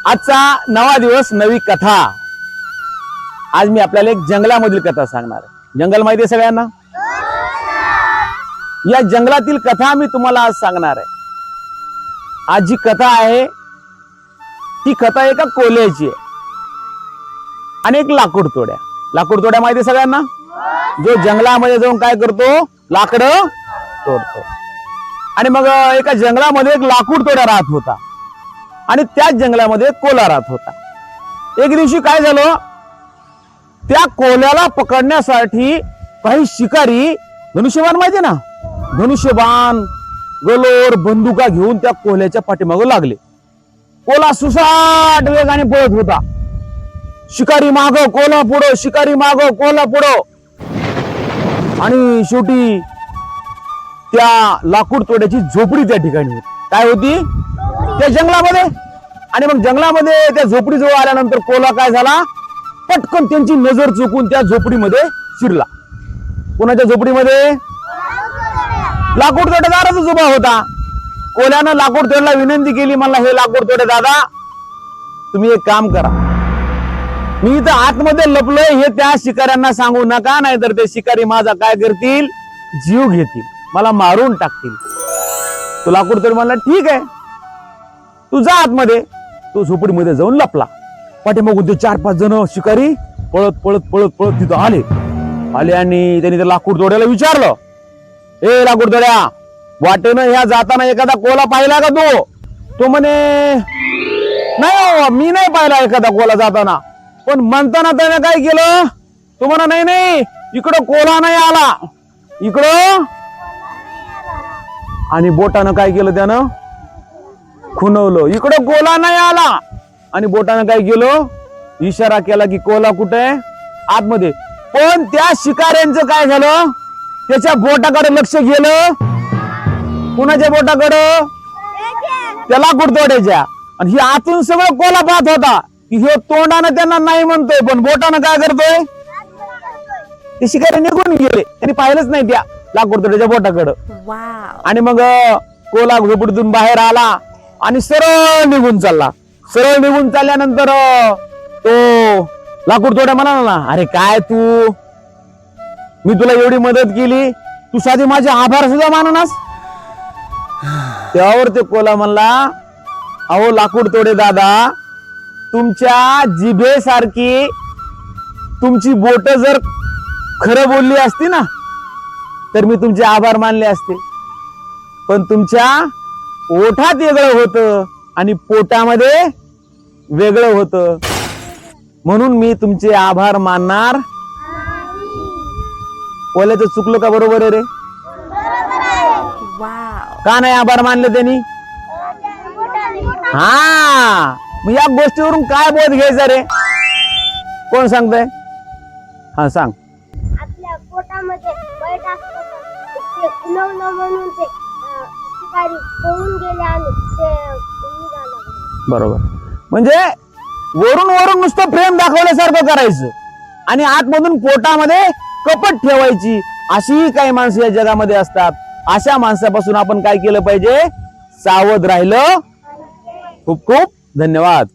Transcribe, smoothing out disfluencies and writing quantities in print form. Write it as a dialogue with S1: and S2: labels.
S1: आजचा नवा दिवस, नवी कथा। आज मी आपल्याला एक जंगलामधील कथा सांगणार आहे। जंगल माहिती आहे सगळ्यांना? या जंगलातील कथा मी तुम्हाला आज सांगणार आहे। आज जी कथा आहे ती कथा एका कोल्ह्याची आहे आणि एक लाकूड तोड्या माहिती आहे सगळ्यांना? जो जंगलामध्ये जाऊन काय करतो, लाकडं तोडतो। आणि मग एका जंगलामध्ये एक लाकूड तोड्या राहत होता आणि त्याच जंगलामध्ये कोल्हा राहत होता। एक दिवशी काय झालं, त्या कोल्ह्याला पकडण्यासाठी काही शिकारी धनुष्यबाण माहिती ना, धनुष्यबाण गलोर बंदुका घेऊन त्या कोल्ह्याच्या पाठीमागे लागले। कोल्हा सुसाट वेगाने पळत होता। शिकारी माग, कोल्हा पुढं, शिकारी माग, कोल्हा पुढं। आणि शेवटी त्या लाकूड तोड्याची झोपडी त्या ठिकाणी होती। काय होती? त्या जंगलामध्ये। आणि मग जंगलामध्ये त्या झोपडीजवळ आल्यानंतर कोल्हा काय झाला, पटकन त्यांची नजर चुकून त्या झोपडीमध्ये शिरला। कोणाच्या झोपडीमध्ये? लाकूड तोडेदाराचा उभा होता। कोल्ह्यानं लाकूड तोड्याला विनंती केली, मला हे लाकूड तोडे दादा, तुम्ही एक काम करा, मी इथं आतमध्ये लपलोय हे त्या शिकाऱ्यांना सांगू नका, नाहीतर ते शिकारी माझा काय करतील, जीव घेतील, मला मारून टाकतील। तो लाकूड तोड म्हणला ठीक आहे, तू जा आतमध्ये। तो झोपडीमध्ये जाऊन लपला। पाठीमागून ते 4-5 जण शिकारी पळत पळत पळत पळत तिथं आले आणि त्यांनी त्या लाकूड तोड्याला विचारलं, ए लाकूड तोड्या, वाटेनं ह्या जाताना एखादा कोल्हा पाहिला का तू? तो म्हणे नाही, मी नाही पाहिला एखादा कोल्हा जाताना। पण म्हणताना त्याने काय केलं, तो म्हणा नाही इकडं कोल्हा नाही आला, इकडं। आणि बोटानं काय केलं, त्यानं खुणवलं, इकडं कोल्हा नाही आला। आणि बोटानं काय केलं, इशारा केला की कोल्हा कुठे, आतमध्ये। पण त्या शिकाऱ्यांचं काय झालं, त्याच्या बोटाकडे लक्ष गेलं। कुणाच्या बोटाकडं? त्या लाकूड तोड्याच्या। आणि ही आतून सगळं कोल्हा पाहत होता की हे तोंडानं त्यांना नाही म्हणतोय, पण बोटानं काय करतोय। ते शिकारी निघून गेले, त्यांनी पाहिलंच नाही त्या लाकूड तोड्याच्या बोटाकडं। आणि मग कोल्हा झोपडीतून बाहेर आला आणि सरळ निघून चालला। सरळ निघून चालल्यानंतर तो लाकूड तोड्या म्हणाला ना, अरे काय तू, मी तुला एवढी मदत केली, तू साधी माझे आभार सुद्धा माननास? त्यावर ते कोल्हा म्हणला, अहो लाकूड तोडे दादा, तुमच्या जिभेसारखी तुमची बोट जर खरं बोलली असती ना तर मी तुमचे आभार मानले असते। पण तुमच्या ओठात वेगळं होतं आणि पोटामध्ये वेगळं होतं, म्हणून मी तुमचे आभार मानणार। कोल्ह्याचं चुकलं का बरोबर आहे रे? का नाही आभार मानले त्यांनी? हा, मग या गोष्टीवरून काय बोध घ्यायचा रे? कोण सांगतंय? हा सांग।
S2: आपल्या पोटामध्ये वाईट असतं ते खुणवलं म्हणून ते शिकारी पळून गेले आणि ते निघालं।
S1: बरोबर, म्हणजे वरून वरून नुसतं प्रेम दाखवल्यासारखं करायचं आणि आतमधून पोटामध्ये कपट ठेवायची, अशी काही माणसं या जगामध्ये असतात। अशा माणसापासून आपण काय केलं पाहिजे, सावध राहिलं। खूप खूप धन्यवाद।